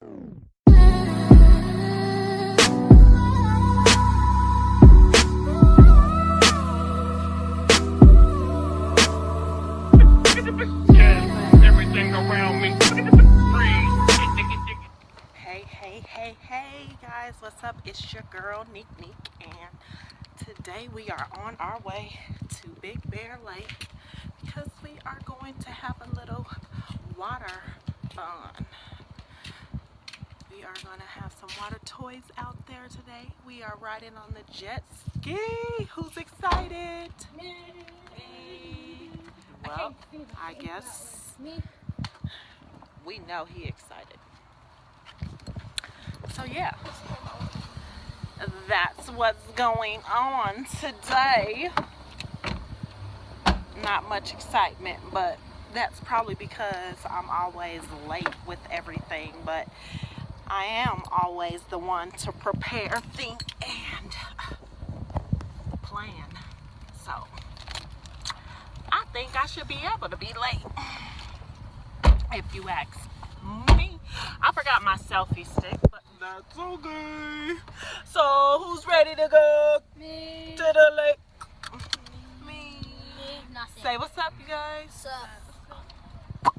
Hey guys, what's up? It's your girl Neek, and today we are on our way to Big Bear Lake because we are going to have a little water fun. We are going to have some water toys out there today. We are riding on the jet ski. Who's excited? Me. Well, I guess we know he excited. So yeah, that's what's going on today. Not much excitement, but that's probably because I'm always late with everything, but I am always the one to prepare, think, and plan. So I think I should be able to be late, if you ask me. I forgot my selfie stick, but that's okay. So who's ready to go? Me. To the lake? Me. Nothing. Say what's up, you guys. What's up?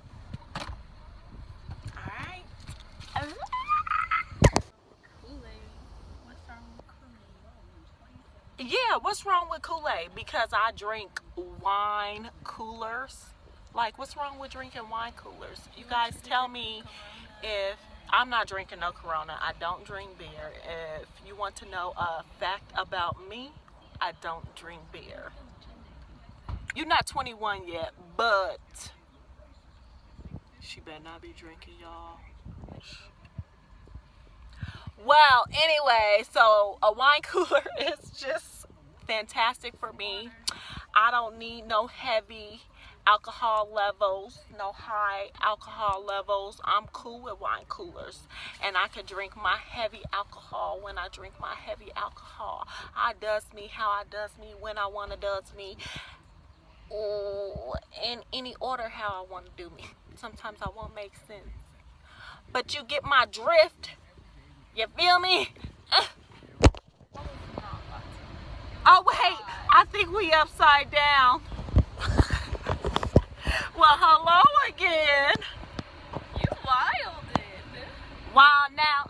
Alright. Yeah, what's wrong with Kool-Aid? Because I drink wine coolers. Like, what's wrong with drinking wine coolers? You guys tell me. If I'm not drinking no Corona, I don't drink beer. If you want to know a fact about me, I don't drink beer. You're not 21 yet, but she better not be drinking, y'all. Well, anyway, so a wine cooler is just fantastic for me. I don't need no heavy alcohol levels, no high alcohol levels. I'm cool with wine coolers, and I can drink my heavy alcohol when I drink my heavy alcohol. I does me how I does me, when I want to does me, in any order how I want to do me. Sometimes I won't make sense, but you get my drift. You feel me? Oh wait, I think we upside down. Well, hello again. You wilded. Wild now.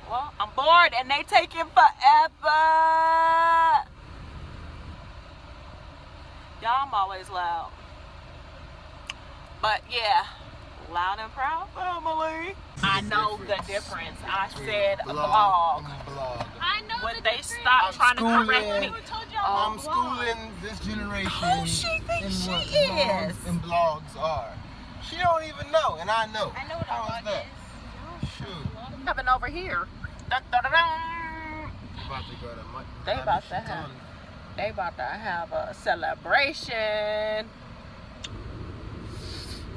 Well, I'm bored and they taking forever. Y'all, I'm always loud. But yeah, loud and proud family. I know the difference. I said vlog. I know When the they difference. stop trying to correct me. I'm schooling this generation Who she thinks she is? And blogs are. She don't even know, and I know. I know what How a is vlog that? is. Shoot. Having over here. Dun, dun, dun, dun. About to go to They about to have a celebration.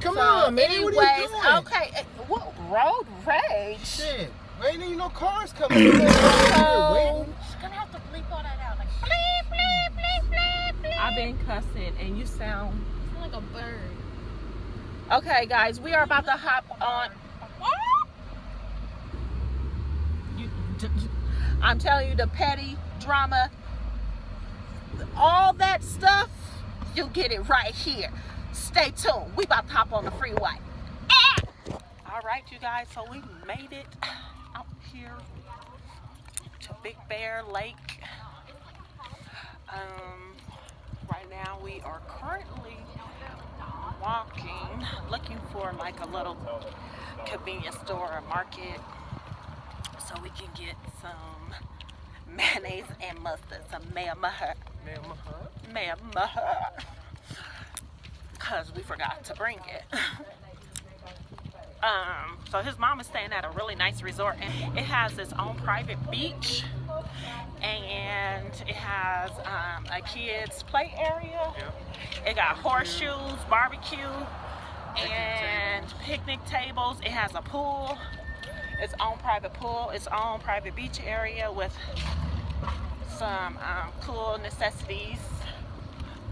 Come on, man. Anyways, What are you doing? okay. What road rage? Shit. Ain't even no cars coming. We're waiting. She's gonna have to bleep all that out. Like, bleep, bleep, bleep, bleep, bleep. I've been cussing and you sound like a bird. okay, guys. We are about to hop on. I'm telling you, the petty drama, all that stuff, you'll get it right here. Stay tuned. We about to hop on the freeway. All right, you guys. So we made it out here to Big Bear Lake. Right now we are currently walking, looking for like a little convenience store or market so we can get some mayonnaise and mustard, some mayo because we forgot to bring it. So his mom is staying at a really nice resort, and it has its own private beach, and it has a kids play area. It got horseshoes, barbecue, and picnic tables. It has a pool, its own private pool, its own private beach area with some cool necessities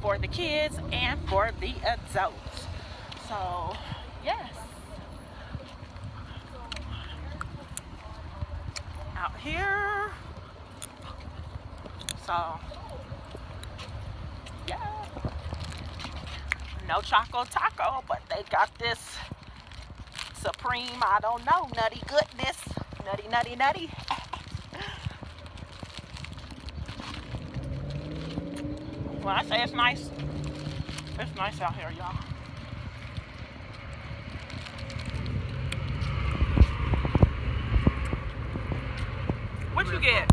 for the kids and for the adults. So yes, here. So, yeah. No Choco Taco, but they got this Supreme, I don't know, nutty goodness. Nutty, nutty, nutty. When I say it's nice out here, y'all. What you get?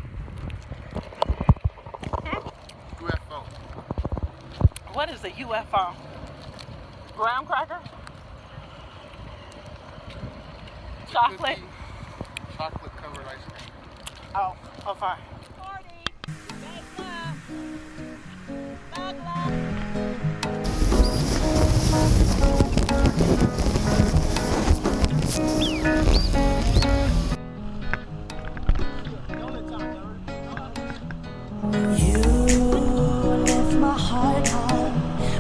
UFO. What is a UFO? Graham cracker? Chocolate? Chocolate covered ice cream. Oh, okay. You lift my heart up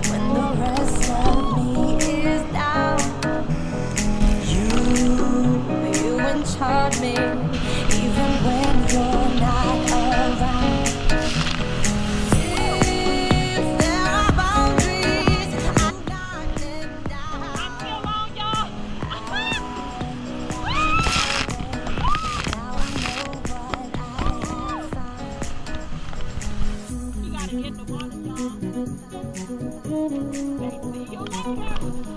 when the rest of me is down. You enchant me even when you're not around. If there are boundaries, I'm not them down. I'm still on, y'all. Now I know what I have found. You gotta get in the water, y'all. They see you later. You gotta know this.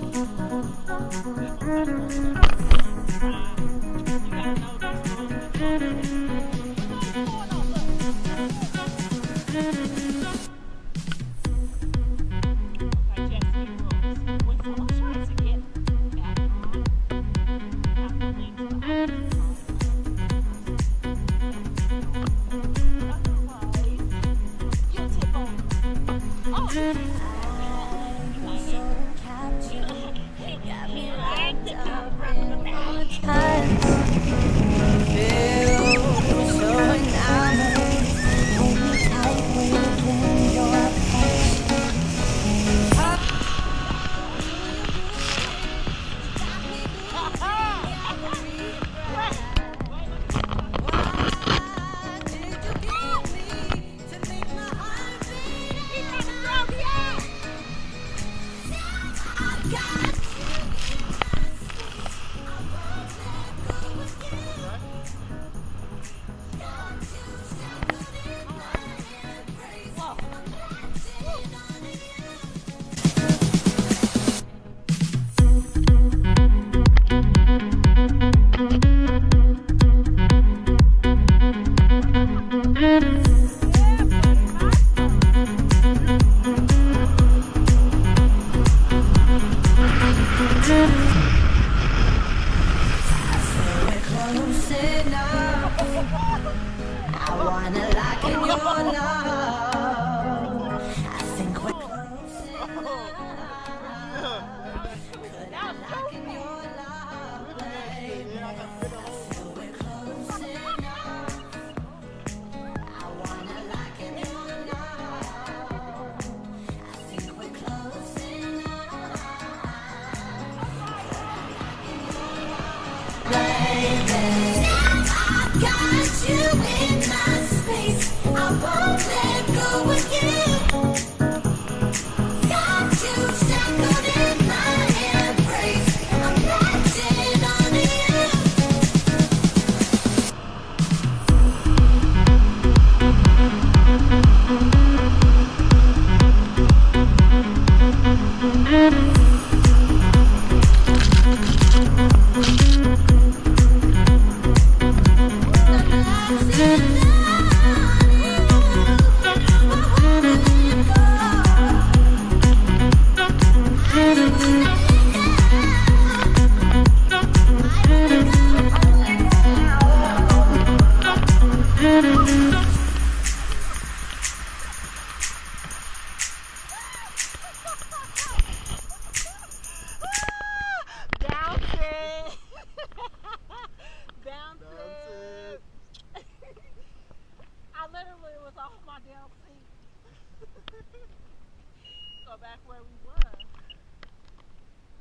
Back where we were.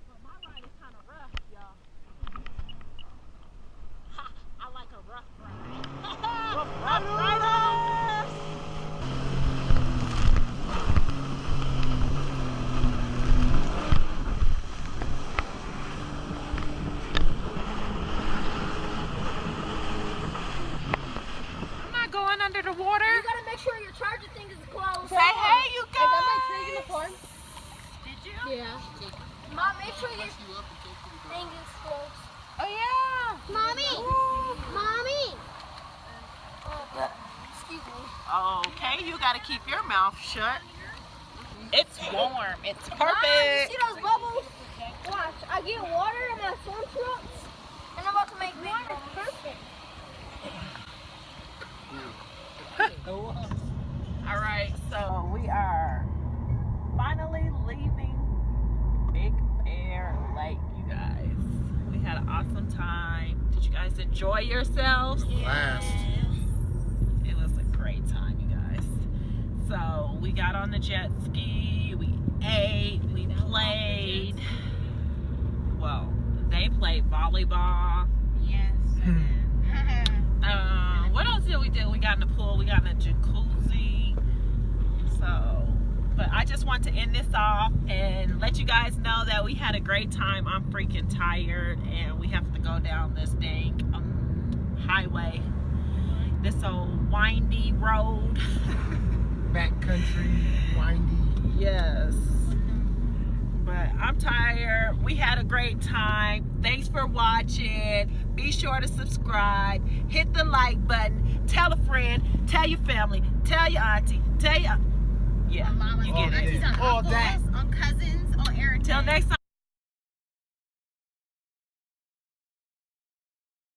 But my ride is kind of rough, y'all. I like a rough ride. Yeah. Mom, make sure your thing is closed. Oh yeah. Mommy! Mommy! Excuse me. Okay, you gotta keep your mouth shut. It's warm. It's Mom, you perfect. see those bubbles? Watch, I get water in my swim trunks, and I'm about to make water. Perfect. All right, so we are finally leaving Big Bear Lake, you guys. We had an awesome time. Did you guys enjoy yourselves? Last. It was a great time, you guys. So we got on the jet ski, we ate, we played. Well, they played volleyball. Yes. What else did we do? We got in the pool, we got in a jacuzzi. So, but I just want to end this off and let you guys know that we had a great time. I'm freaking tired and we have to go down this dang highway. This old windy road. Backcountry, windy. Yes. But I'm tired. We had a great time. Thanks for watching. Be sure to subscribe. Hit the like button. Tell a friend. Tell your family. Tell your auntie. Tell your... Yeah, Mama, you get it. All that. on cousins, on Eric. Till next time.